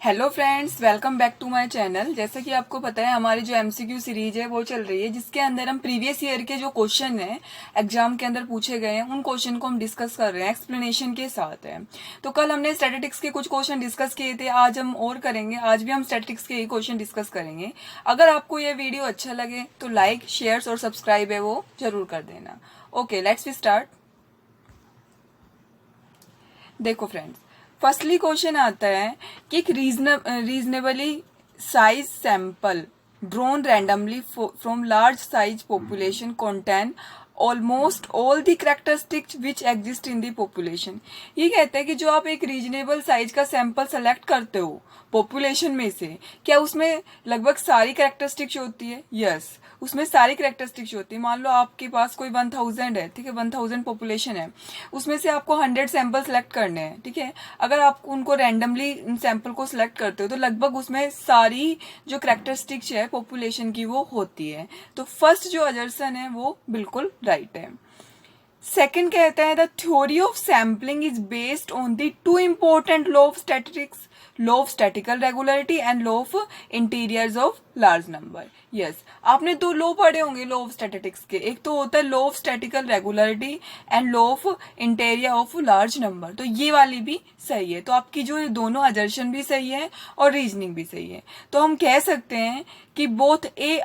Hello friends, welcome back to my channel. जैसा कि आपको पता है हमारी जो एमसीक्यू सीरीज है वो चल रही है, जिसके अंदर हम प्रीवियस ईयर के जो क्वेश्चन हैं एग्जाम के अंदर पूछे गए हैं उन क्वेश्चन को हम डिस्कस कर रहे हैं, एक्सप्लेनेशन के साथ है। तो कल हमने स्टैटिस्टिक्स के कुछ क्वेश्चन डिस्कस किए थे, आज हम और करेंगे। आज भी हम स्टैटिस्टिक्स के ही क्वेश्चन डिस्कस करेंगे। अगर आपको ये वीडियो अच्छा लगे तो लाइक, शेयर और सब्सक्राइब है वो जरूर कर देना। Okay, let's we start. देखो फ्रेंड्स, फर्स्टली क्वेश्चन आता है कि एक reasonably size sample drawn randomly from large size population contain almost all the characteristics which exist in the population. ये कहते हैं कि जो आप एक रीजनेबल साइज का सैंपल सेलेक्ट करते हो पॉपुलेशन में से, क्या उसमें लगभग सारी कैरेक्टरिस्टिक्स होती है? यस, उसमें सारी कैरेक्टरिस्टिक्स होती है। मान लो आपके पास कोई 1000 है, ठीक है, 1000 पॉपुलेशन है, उसमें से आपको 100 सैंपल सेलेक्ट करने हैं, ठीक है। अगर आप उनको रैंडमली सैंपल को सिलेक्ट करते हो तो लगभग उसमें सारी जो कैरेक्टरिस्टिक्स है पॉपुलेशन की वो होती है। तो फर्स्ट जो अजर्सन है वो बिल्कुल राइट है। सेकंड कहता है the theory of sampling is based on the two important law of statistics, law of statistical regularity and law of interiors of large number. Yes, आपने दो लॉ पढ़े होंगे लॉ ऑफ स्टैटिस्टिक्स के। एक तो होता है law of statistical regularity and law of interior of large number. तो ये वाली भी सही है। तो आपकी जो दोनों अजर्शन भी सही है और रीजनिंग भी सही है। तो हम कह सकते हैं कि both A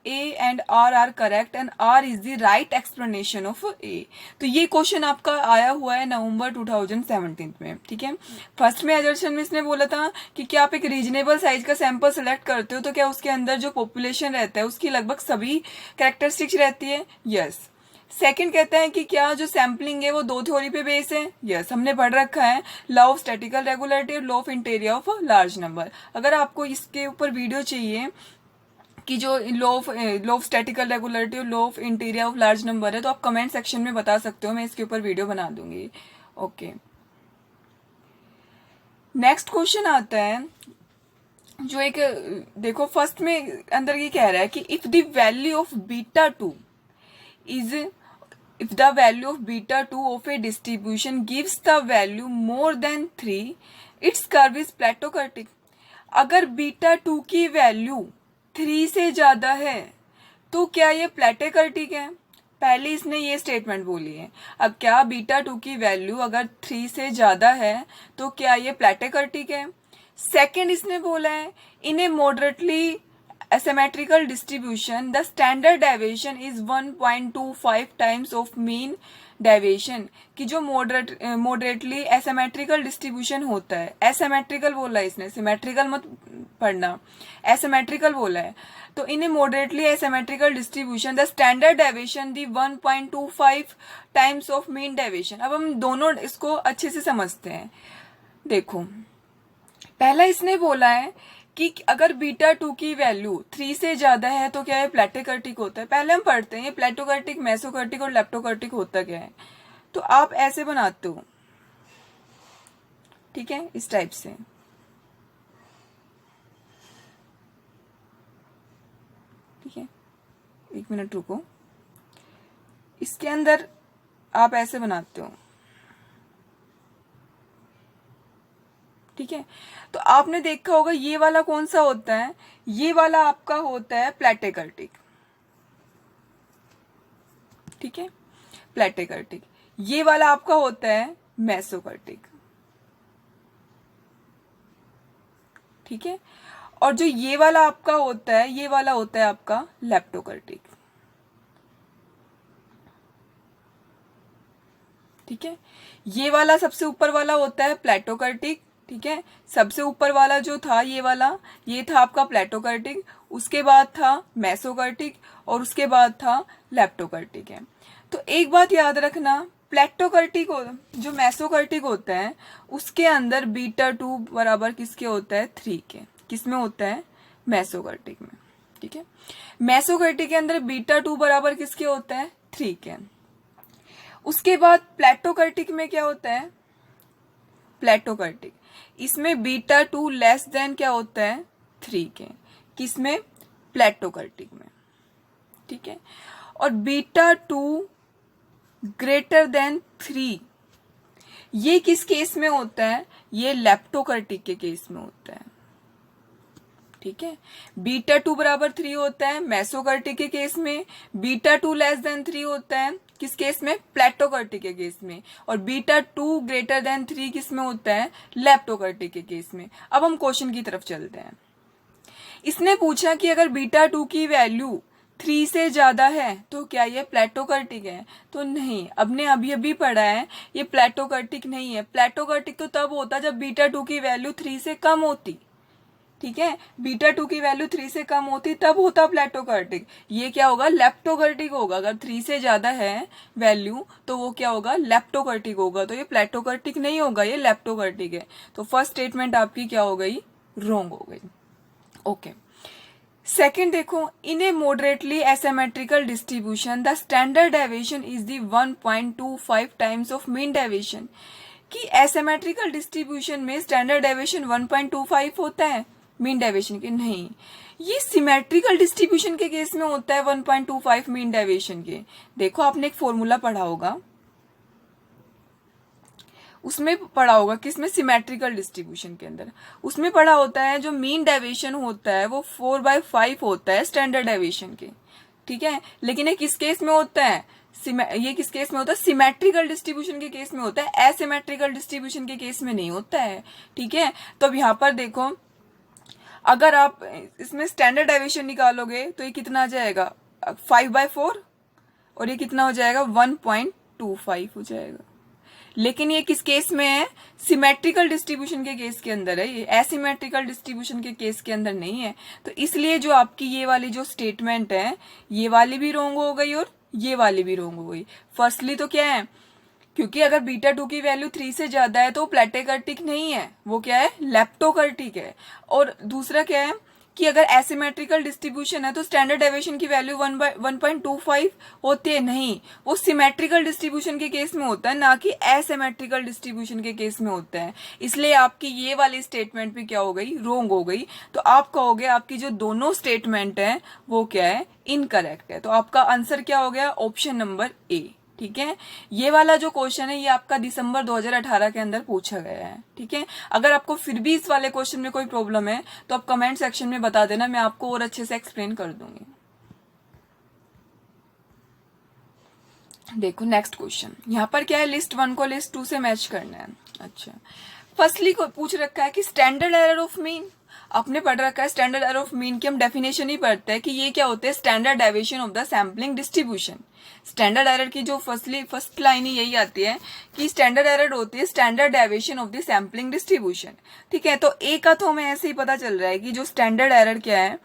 and R are correct and R is the right explanation of A. तो ये क्वेश्चन आपका आया हुआ है नवंबर 2017 में, ठीक है। फर्स्ट में अजर्शन में इसने बोला था कि क्या आप एक रीजनेबल साइज का सैंपल सेलेक्ट करते हो तो क्या उसके अंदर जो पॉपुलेशन रहता है उसकी लगभग सभी कैरेक्टरिस्टिक्स रहती है? यस। सेकंड कहता है कि क्या जो सैम्पलिंग है वो दो थ्योरी पे बेस है? यस, हमने पढ़ रखा है लॉ ऑफ स्टैटिकल रेगुलरिटी और law of interior of large number. अगर आपको इसके ऊपर वीडियो चाहिए कि जो लॉ ऑफ स्टैटिकल रेगुलरिटी और law of interior of large number है तो आप कमेंट सेक्शन में बता सकते हो, मैं इसके ऊपर वीडियो बना दूंगी। ओके, नेक्स्ट क्वेश्चन आता है जो एक, देखो फर्स्ट में अंदर ये कह रहा है कि if the value of beta two is if the value of beta 2 of a distribution gives the value more than 3, its curve is plateaukartic। अगर बीटा 2 की वैल्यू 3 से ज्यादा है तो क्या ये प्लेटेकर्टिक है? पहले इसने ये स्टेटमेंट बोली है। अब क्या बीटा 2 की वैल्यू अगर 3 से ज्यादा है तो क्या ये प्लेटेकर्टिक है? सेकेंड इसने बोला है इन a moderately asymmetrical distribution the standard deviation is 1.25 times of mean deviation। कि जो मॉडरेटली एसिमेट्रिकल डिस्ट्रीब्यूशन होता है, एसिमेट्रिकल बोला है इसने, सिमेट्रिकल मत पढ़ना, एसिमेट्रिकल बोला है। तो in moderately asymmetrical distribution the standard deviation the 1.25 times of mean deviation. अब हम दोनों इसको अच्छे से समझते हैं। देखो, पहला इसने बोला है कि अगर बीटा 2 की वैल्यू 3 से ज्यादा है तो क्या है प्लेटोकर्टिक होता है। पहले हम पढ़ते हैं ये प्लेटोकर्टिक, मेसोकर्टिक और लेप्टोकर्टिक होता क्या है। तो आप ऐसे बनाते हो, ठीक है, इस टाइप से, ठीक है। एक मिनट रुको, इसके अंदर आप ऐसे बनाते हो, ठीक है। तो आपने देखा होगा ये वाला कौन सा होता है, ये वाला आपका होता है प्लेटेकर्टिक, ठीक है, प्लेटेकर्टिक। ये वाला आपका होता है मेसोकर्टिक, ठीक है। और जो ये वाला आपका होता है ये वाला होता है आपका लेप्टोकर्टिक, ठीक है। ये वाला सबसे ऊपर वाला होता है प्लेटोकर्टिक, ठीक है। सबसे ऊपर वाला जो था ये वाला, ये था आपका प्लेटोकर्टिक, उसके बाद था मेसोकर्टिक और उसके बाद था लेप्टोकर्टिक है। तो एक बात याद रखना, प्लेटोकर्टिक जो मेसोकर्टिक होता है उसके अंदर बीटा 2 बराबर किसके होता है? 3 के। किसमें होता है? मेसोकर्टिक में, ठीक है। मेसोकर्टिक के अंदर बीटा 2 बराबर किसके होता है? 3 के। उसके बाद प्लेटोकर्टिक में क्या होता है? प्लेटोकर्टिक, इसमें बीटा 2 लेस देन क्या होता है? 3 के। किसमें? प्लेटोकर्टिक में, ठीक है। और बीटा 2 ग्रेटर देन 3 ये किस केस में होता है? ये लेप्टोकर्टिक के केस में होता है, ठीक है। बीटा 2 बराबर 3 होता है मेसोकर्टिक के केस में, बीटा 2 लेस देन 3 होता है किस केस में, प्लेटोकर्टिक के केस में, और बीटा 2 ग्रेटर देन 3 किस में होता है, लेप्टोकर्टिक के केस में। अब हम क्वेश्चन की तरफ चलते हैं। इसने पूछा कि अगर बीटा 2 की वैल्यू 3 से ज्यादा है तो क्या ये प्लेटोकर्टिक है, तो नहीं, अपने अभी अभी पढ़ा है ये प्लेटोकर्टिक नहीं है। प्लेटोकर्टिक तो तब होता जब बीटा 2 की वैल्यू 3 से कम होती, ठीक है, बीटा 2 की वैल्यू 3 से कम होती तब होता प्लेटोकर्टिक। ये क्या होगा, लेप्टोकर्टिक होगा। अगर 3 से ज्यादा है वैल्यू तो वो क्या होगा, लेप्टोकर्टिक होगा। तो ये प्लेटोकर्टिक नहीं होगा, ये लेप्टोकर्टिक है। तो फर्स्ट स्टेटमेंट आपकी क्या हो गई, रॉन्ग हो गई। ओके, सेकेंड देखो, in a moderately asymmetrical distribution the standard deviation is the 1.25 times of mean deviation. कि एसिमेट्रिकल डिस्ट्रीब्यूशन में स्टैंडर्ड डेविएशन 1.25 होता है मीन डेविएशन के, नहीं, ये सिमेट्रिकल डिस्ट्रीब्यूशन के केस में होता है 1.25 मीन डेविएशन के। देखो आपने एक फॉर्मूला पढ़ा होगा, उसमें पढ़ा होगा किसमें, सिमेट्रिकल डिस्ट्रीब्यूशन के अंदर, उसमें पढ़ा होता है जो मीन डेविएशन होता है वो 4/5 होता है स्टैंडर्ड डेविएशन के, ठीक है। लेकिन ये किस केस में होता है, ये किस केस में होता है, सिमेट्रिकल डिस्ट्रीब्यूशन के केस में होता है, एसिमेट्रिकल डिस्ट्रीब्यूशन के केस में नहीं होता है, ठीक है। तो अब यहाँ पर देखो, अगर आप इसमें स्टैंडर्ड डेविएशन निकालोगे तो ये कितना आ जाएगा, 5/4, और ये कितना हो जाएगा, 1.25 हो जाएगा। लेकिन ये किस केस में है, सिमेट्रिकल डिस्ट्रीब्यूशन के केस के अंदर है, ये एसिमेट्रिकल डिस्ट्रीब्यूशन के केस के अंदर नहीं है। तो इसलिए जो आपकी ये वाली जो स्टेटमेंट है, ये वाली भी रॉन्ग हो गई और ये वाली भी रॉन्ग हो गई। फर्स्टली तो क्या है, क्योंकि अगर बीटा 2 की वैल्यू 3 से ज्यादा है तो प्लेटोकर्टिक नहीं है, वो क्या है, लेप्टोकर्टिक है। और दूसरा क्या है कि अगर एसिमेट्रिकल डिस्ट्रीब्यूशन है तो स्टैंडर्ड डेविएशन की वैल्यू 1.25 होती है, नहीं, वो सिमेट्रिकल डिस्ट्रीब्यूशन के केस में होता है, ना कि एसिमेट्रिकल डिस्ट्रीब्यूशन के केस में होता है। इसलिए आपकी ये वाली स्टेटमेंट भी क्या हो गई, रॉन्ग हो गई। तो आप कहोगे आपकी जो दोनों स्टेटमेंट है वो क्या है, इनकरेक्ट है। तो आपका आंसर क्या हो गया, ऑप्शन नंबर ए, ठीक है। ये वाला जो क्वेश्चन है ये आपका दिसंबर 2018 के अंदर पूछा गया है, ठीक है। अगर आपको फिर भी इस वाले क्वेश्चन में कोई प्रॉब्लम है तो आप कमेंट सेक्शन में बता देना, मैं आपको और अच्छे से एक्सप्लेन कर दूंगी। देखो नेक्स्ट क्वेश्चन, यहाँ पर क्या है, लिस्ट 1 को लिस्ट 2 से मैच करना है। अच्छा, फर्स्टली को पूछ रखा है कि स्टैंडर्ड एरर ऑफ मीन, आपने पढ़ रखा है स्टैंडर्ड एरर ऑफ मीन की हम डेफिनेशन ही पढ़ते हैं कि ये क्या होते हैं, standard deviation of the sampling distribution. Standard error की जो फर्स्ट लाइन ही यही आती है कि स्टैंडर्ड एरर होती है standard deviation of the sampling distribution, ठीक है। तो ए का तो हमें ऐसे ही पता चल रहा है कि जो स्टैंडर्ड एरर क्या है,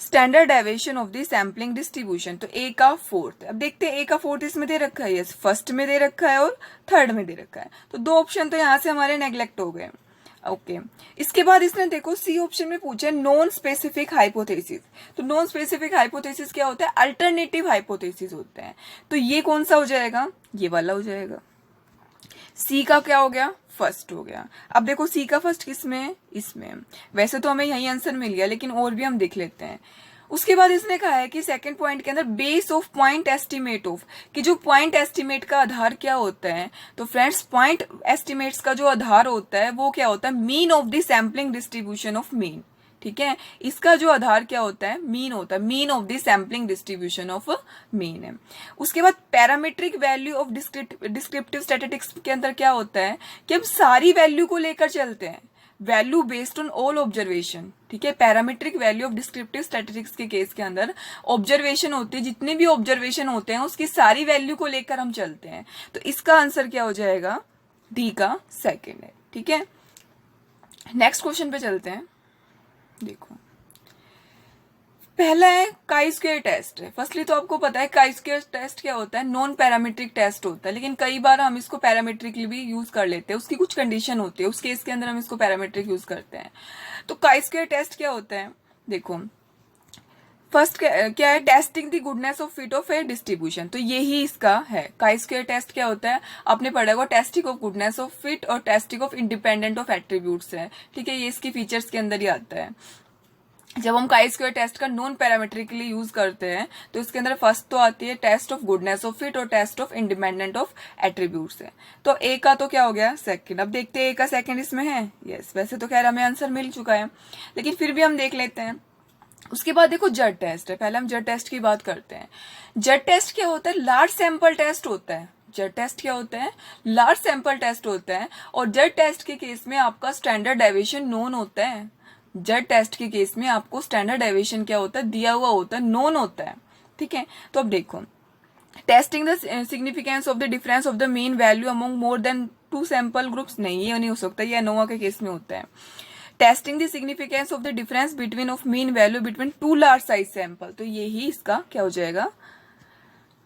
standard deviation of the sampling distribution. तो ए का फोर्थ, अब देखते हैं ए का फोर्थ इसमें दे रखा है, यस, फर्स्ट में दे रखा है और थर्ड में दे रखा है। तो 2 ऑप्शन तो यहाँ से हमारे नेग्लेक्ट हो गए। ओके, इसके बाद इसने देखो सी ऑप्शन में पूछा है नॉन स्पेसिफिक हाइपोथेसिस। तो नॉन स्पेसिफिक हाइपोथेसिस क्या होता है, अल्टरनेटिव हाइपोथेसिस होता है। तो ये कौन सा हो जाएगा, ये वाला हो जाएगा। सी का क्या हो गया, फर्स्ट हो गया। अब देखो सी का फर्स्ट किसमें है, इसमें। वैसे तो हमें यही आंसर मिल गया, लेकिन और भी हम देख लेते हैं। उसके बाद इसने कहा है कि सेकंड पॉइंट के अंदर base of point estimate of, कि जो पॉइंट एस्टिमेट का आधार क्या होता है। तो फ्रेंड्स, पॉइंट एस्टिमेट्स का जो आधार होता है वो क्या होता है, mean of the sampling distribution of mean, ठीक है। इसका जो आधार क्या होता है, मीन होता है, mean of the sampling distribution of mean है। उसके बाद parametric value of descriptive statistics के अंदर क्या होता है कि हम सारी वैल्यू को लेकर चलते हैं, value based on all observation, ठीक है। Parametric value of descriptive statistics के केस के अंदर ऑब्जर्वेशन होती है, जितने भी ऑब्जर्वेशन होते हैं उसकी सारी वैल्यू को लेकर हम चलते हैं। तो इसका आंसर क्या हो जाएगा, डी का सेकंड है, ठीक है। नेक्स्ट क्वेश्चन पे चलते हैं। देखो पहला है काई स्क्वायर टेस्ट है। फर्स्टली तो आपको पता है काई स्क्वायर टेस्ट क्या होता है, नॉन पैरामीट्रिक टेस्ट होता है, लेकिन कई बार हम इसको पैरामीट्रिकली भी यूज कर लेते हैं, उसकी कुछ कंडीशन होती है, उस केस के अंदर हम इसको पैरामीट्रिक यूज करते हैं। तो काई स्क्वायर टेस्ट क्या होता है, देखो फर्स्ट क्या है, testing the goodness of fit of A distribution. तो यही इसका है, काई स्क्वायर टेस्ट क्या होता है, आपने पढ़ा होगा, testing of goodness of fit और testing of independent of attributes है, ठीक है। ये इसकी फीचर्स के अंदर ही आता है। जब हम काई स्क्वायर टेस्ट का नॉन पैरामीट्रिकली यूज करते हैं तो इसके अंदर फर्स्ट तो आती है test of goodness of fit और test of independent of attributes है। तो ए का तो क्या हो गया सेकंड। अब देखते हैं ए का सेकंड इसमें है। यस, वैसे तो खैर हमें आंसर मिल चुका है, लेकिन फिर भी हम देख लेते हैं। उसके बाद देखो जेड टेस्ट है। पहले हम जेड टेस्ट की बात करते हैं। जेड टेस्ट क्या होता है? लार्ज सैंपल टेस्ट होता है। जेड टेस्ट क्या होता है? लार्ज सैंपल टेस्ट होता है। और जेड टेस्ट के केस में आपका स्टैंडर्ड डेविएशन नोन होता है। जेड टेस्ट के केस में आपको स्टैंडर्ड डेविएशन क्या होता है? दिया हुआ होता है, नोन होता है। ठीक है, तो अब देखो, testing the significance of the difference of the mean value among more than 2 sample groups, नहीं ये नहीं हो सकता, ये एनोवा के केस में होता है। Testing the significance of the difference between of mean value between 2 large size sample, तो यही इसका क्या हो जाएगा?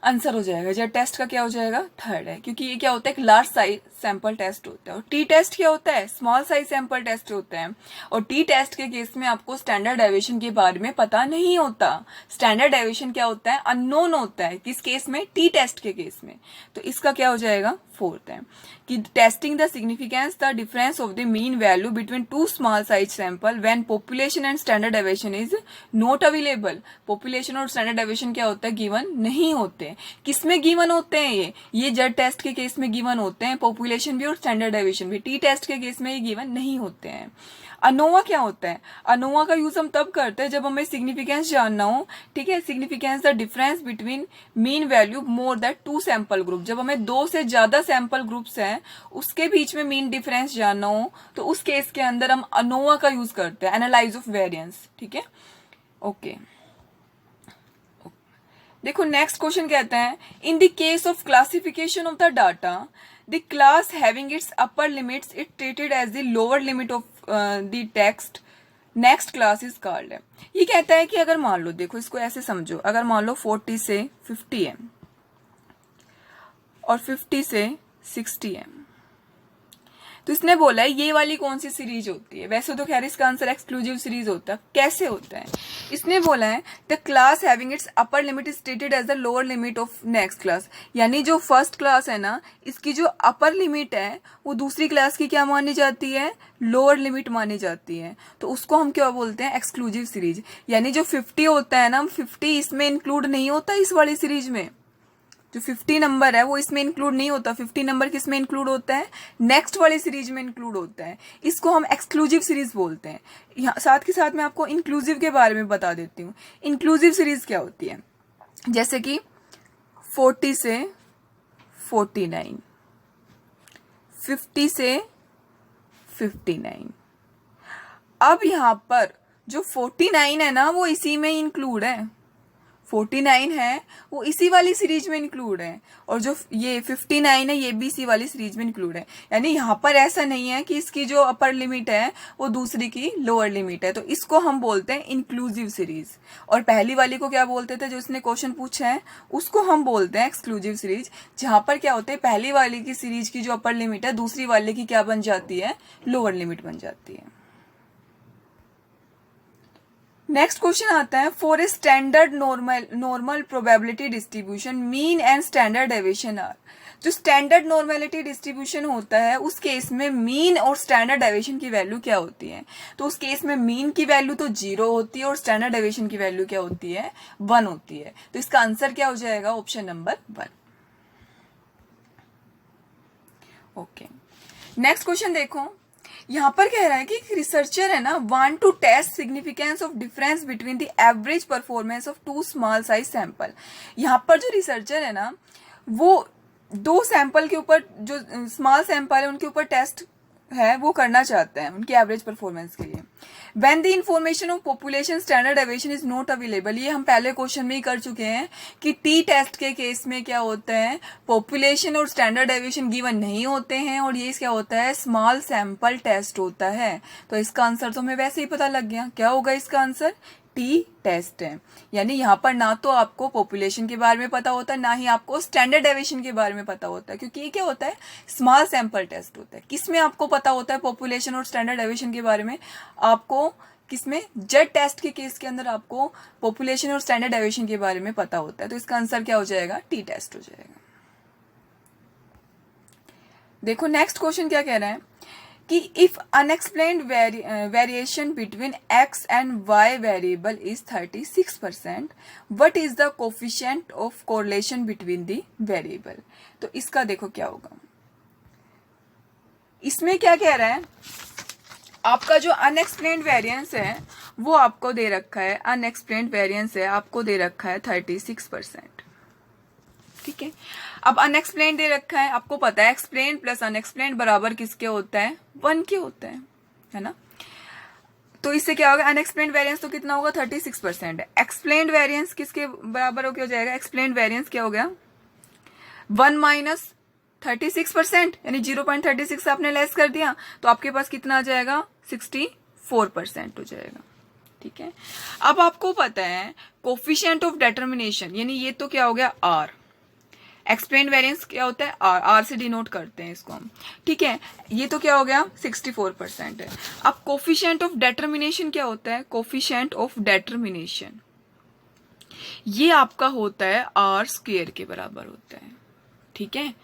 आंसर हो जाएगा। जेड टेस्ट का क्या हो जाएगा? थर्ड है, क्योंकि ये क्या होता है? एक लार्ज साइज सैंपल टेस्ट होता है। और टी टेस्ट क्या होता है? स्मॉल साइज सैंपल टेस्ट होता है। और टी टेस्ट के केस में आपको स्टैंडर्ड डेविएशन के बारे में पता नहीं होता। स्टैंडर्ड डेविएशन क्या होता है? अननोन होता है। किस केस में? टी टेस्ट के केस में। तो इसका क्या हो जाएगा? फोर्थ है कि testing the significance the difference of the mean value between 2 small size sample when population and standard deviation is not available. Population और स्टैंडर्ड डेविएशन क्या होता है? गिवन नहीं होते। किसमें गिवन होते हैं? ये जेड टेस्ट के केस में गिवन होते हैं, पॉपुलेशन भी और स्टैंडर्ड डेविएशन भी। टी टेस्ट के केस में ये गिवन नहीं होते हैं। अनोवा क्या होता है? अनोवा का यूज हम तब करते हैं जब हमें सिग्निफिकेंस जानना हो। ठीक है, significance the difference between mean value more than 2 sample group. जब हमें 2 से ज्यादा सैंपल ग्रुप्स हैं उसके बीच में मीन डिफरेंस जानना हो तो उस केस के अंदर हम अनोवा का यूज करते हैं, एनालाइज ऑफ वेरिएंस। ठीक है, ओके। देखो नेक्स्ट क्वेश्चन कहते हैं, in the case of classification of the data the class having its upper limits it treated as the lower limit of the text next class is called है। ये कहता है कि अगर मान लो, देखो इसको ऐसे समझो, अगर मान लो 40 से 50 है और 50 से 60 है, तो इसने बोला है ये वाली कौन सी सीरीज होती है। वैसे तो खैर इसका आंसर एक्सक्लूसिव सीरीज होता है। कैसे होता है? इसने बोला है the class having its upper limit is stated as the lower limit of next class. यानी जो फर्स्ट क्लास है ना, इसकी जो अपर लिमिट है वो दूसरी क्लास की क्या मानी जाती है? लोअर लिमिट मानी जाती है। तो उसको हम क्या बोलते हैं? Exclusive series. यानी जो 50 होता है ना, 50 इसमें इंक्लूड नहीं होता इस वाली सीरीज में। जो 50 नंबर है वो इसमें इंक्लूड नहीं होता। 50 नंबर किस में इंक्लूड होता है? नेक्स्ट वाली सीरीज में इंक्लूड होता है। इसको हम एक्सक्लूसिव सीरीज बोलते हैं। यहाँ साथ के साथ मैं आपको इंक्लूसिव के बारे में बता देती हूँ। इंक्लूसिव सीरीज क्या होती है? जैसे कि 40 से 49, 50 से 59। अब यहाँ पर जो 49 है ना वो इसी में इंक्लूड है। 49 है वो इसी वाली सीरीज में इंक्लूड है, और जो ये 59 है ये भी इसी वाली सीरीज में इंक्लूड है। यानी यहाँ पर ऐसा नहीं है कि इसकी जो अपर लिमिट है वो दूसरी की लोअर लिमिट है। तो इसको हम बोलते हैं इंक्लूसिव सीरीज। और पहली वाली को क्या बोलते थे? जो इसने क्वेश्चन पूछा है उसको हम बोलते हैं एक्सक्लूसिव सीरीज, जहां पर क्या होता है पहली वाली की सीरीज की जो अपर लिमिट है दूसरी वाले की क्या बन जाती है? लोअर लिमिट बन जाती है। नेक्स्ट क्वेश्चन आता है, for a standard normal probability distribution mean and standard deviation are. जो स्टैंडर्ड नॉर्मेलिटी डिस्ट्रीब्यूशन होता है उस केस में मीन और स्टैंडर्ड डेविएशन की वैल्यू क्या होती है? तो उस केस में मीन की वैल्यू तो 0 होती है और स्टैंडर्ड डेविएशन की वैल्यू क्या होती है? 1 होती है। तो इसका आंसर क्या हो जाएगा? Option number 1। Okay, next question देखो। यहाँ पर कह रहा है कि रिसर्चर है ना want to test significance of difference between the average performance of 2 small size sample. यहाँ पर जो रिसर्चर है ना वो 2 सैंपल के ऊपर, जो स्मॉल सैंपल है उनके ऊपर टेस्ट है वो करना चाहते हैं उनकी एवरेज परफॉर्मेंस के लिए। When the information of population standard deviation is not available, ये हम पहले क्वेश्चन में ही कर चुके हैं कि टी टेस्ट के केस में क्या होता है? पॉपुलेशन और स्टैंडर्ड डेविएशन गिवन नहीं होते हैं और ये क्या होता है? स्मॉल सैंपल टेस्ट होता है। तो इसका आंसर तो हमें वैसे ही पता लग गया। क्या होगा इसका आंसर? टी टेस्ट है। यानी यहाँ पर ना तो आपको पॉपुलेशन के बारे में पता होता है ना ही आपको स्टैंडर्ड डेविएशन के बारे में पता होता है, क्योंकि ये क्या होता है? स्मॉल सैंपल टेस्ट होता है। किसमें आपको पता होता है पॉपुलेशन और स्टैंडर्ड डेविएशन के बारे में? आपको किसमें? जेड टेस्ट के केस के अंदर आपको पॉपुलेशन और स्टैंडर्ड डेविएशन के बारे में पता होता है। तो इसका आंसर क्या हो जाएगा? टी टेस्ट हो जाएगा। देखो नेक्स्ट क्वेश्चन क्या कह रहा है, कि if unexplained variation between x and y variable is 36%, what is the coefficient of correlation between the variable. तो इसका देखो क्या होगा, इसमें क्या कह रहा है, आपका जो अनएक्सप्लेन्ड वेरिएंस है वो आपको दे रखा है, अनएक्सप्लेन्ड वेरिएंस है आपको दे रखा है 36%, ठीक है। अब अनएक्सप्लेन्ड दे रखा है, आपको पता है एक्सप्लेन प्लस अनएक्सप्लेन्ड बराबर किसके होता है, 1 के होता है ना। तो इससे क्या होगा, अनएक्सप्लेन्ड वेरिएंस तो कितना होगा 36% है, एक्सप्लेन्ड वेरिएंस किसके बराबर हो जाएगा, एक्सप्लेन्ड वेरिएंस क्या हो गया 1 माइनस 36%, यानी 0.36 आपने लेस कर दिया तो आपके पास कितना आ जाएगा 64% हो जाएगा, ठीक है। अब आपको पता है कोफिशिएंट ऑफ डिटर्मिनेशन, यानी ये तो क्या हो गया R, एक्सप्लेन वेरिएंस क्या होता है R से डिनोट करते हैं इसको हम, ठीक है। ये तो क्या हो गया 64% है। अब कोफिशिएंट ऑफ डिटर्मिनेशन क्या होता है, कोफिशिएंट ऑफ डिटर्मिनेशन ये आपका होता है R² के बराबर होता है, ठीक है।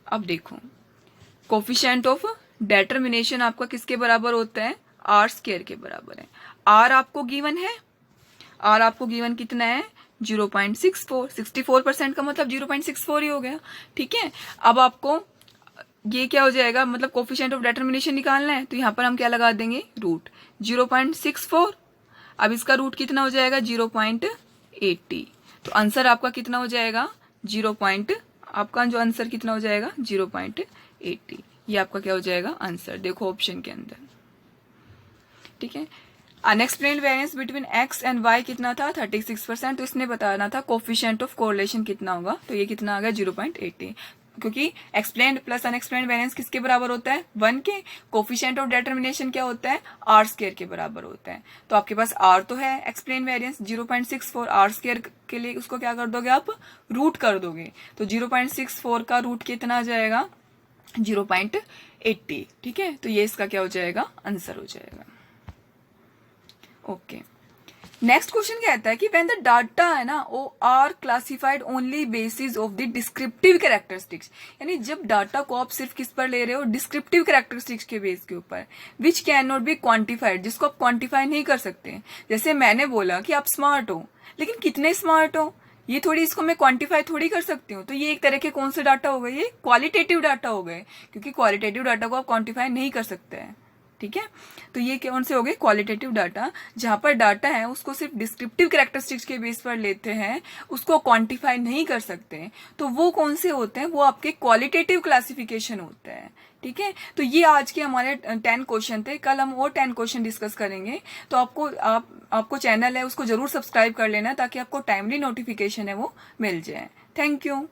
अब देखो कोफिशिएंट ऑफ डिटर्मिनेशन आपका किसके बराबर होता है, R² के बराबर है। R आपको गिवन है, R आपको गिवन कितना है 0.64, 64% का मतलब 0.64 ही हो गया, ठीक है। अब आपको ये क्या हो जाएगा, मतलब कोफिशिएंट ऑफ डिटर्मिनेशन निकालना है तो यहां पर हम क्या लगा देंगे रूट 0.64, अब इसका रूट कितना हो जाएगा 0.80, तो आंसर आपका कितना हो जाएगा आपका जो आंसर कितना हो जाएगा 0.80, ये आपका क्या हो जाएगा आंसर, देखो ऑप्शन के अंदर, ठीक है। Unexplained variance between x and y कितना था 36%, तो इसने बताना था कोफिशिएंट ऑफ कोरिलेशन कितना होगा, तो ये कितना आ गया 0.80, क्योंकि एक्सप्लेन्ड प्लस अनएक्सप्लेन्ड वेरिएंस किसके बराबर होता है 1 के, कोफिशिएंट ऑफ डिटर्मिनेशन क्या होता है R² के बराबर होता है। तो आपके पास R तो है, एक्सप्लेन वेरिएंस 0.64, R² के लिए उसको क्या कर दोगे आप रूट कर दोगे, तो 0.64 का रूट कितना आ जाएगा 0.80, ठीक है। तो ये इसका क्या हो जाएगा आंसर हो जाएगा, ओके। नेक्स्ट क्वेश्चन कहता है कि व्हेन द डाटा है ना वो are classified only basis of the descriptive characteristics, यानी जब डाटा को आप सिर्फ किस पर ले रहे हो डिस्क्रिप्टिव कैरेक्टरिस्टिक्स के बेस के ऊपर, which can not be quantified, जिसको आप क्वांटिफाई नहीं कर सकते। जैसे मैंने बोला कि आप स्मार्ट हो, लेकिन कितने स्मार्ट हो ये थोड़ी, इसको मैं क्वांटिफाई थोड़ी कर सकती हूँ। तो ये एक तरह के कौन से डाटा हो गए, ये क्वालिटेटिव डाटा हो गए, क्योंकि क्वालिटेटिव डाटा को आप क्वांटिफाई नहीं कर सकते हैं, ठीक है। तो ये कौन से हो गए क्वालिटेटिव डाटा, जहां पर डाटा है उसको सिर्फ डिस्क्रिप्टिव कैरेक्टरिस्टिक्स के बेस पर लेते हैं, उसको क्वांटिफाई नहीं कर सकते, तो वो कौन से होते हैं, वो आपके क्वालिटेटिव क्लासिफिकेशन होते हैं, ठीक है। तो ये आज के हमारे 10 क्वेश्चन थे, कल हम और 10 क्वेश्चन डिस्कस करेंगे। तो आपको चैनल है उसको जरूर सब्सक्राइब कर लेना ताकि आपको टाइमली नोटिफिकेशन है वो मिल जाए। Thank you.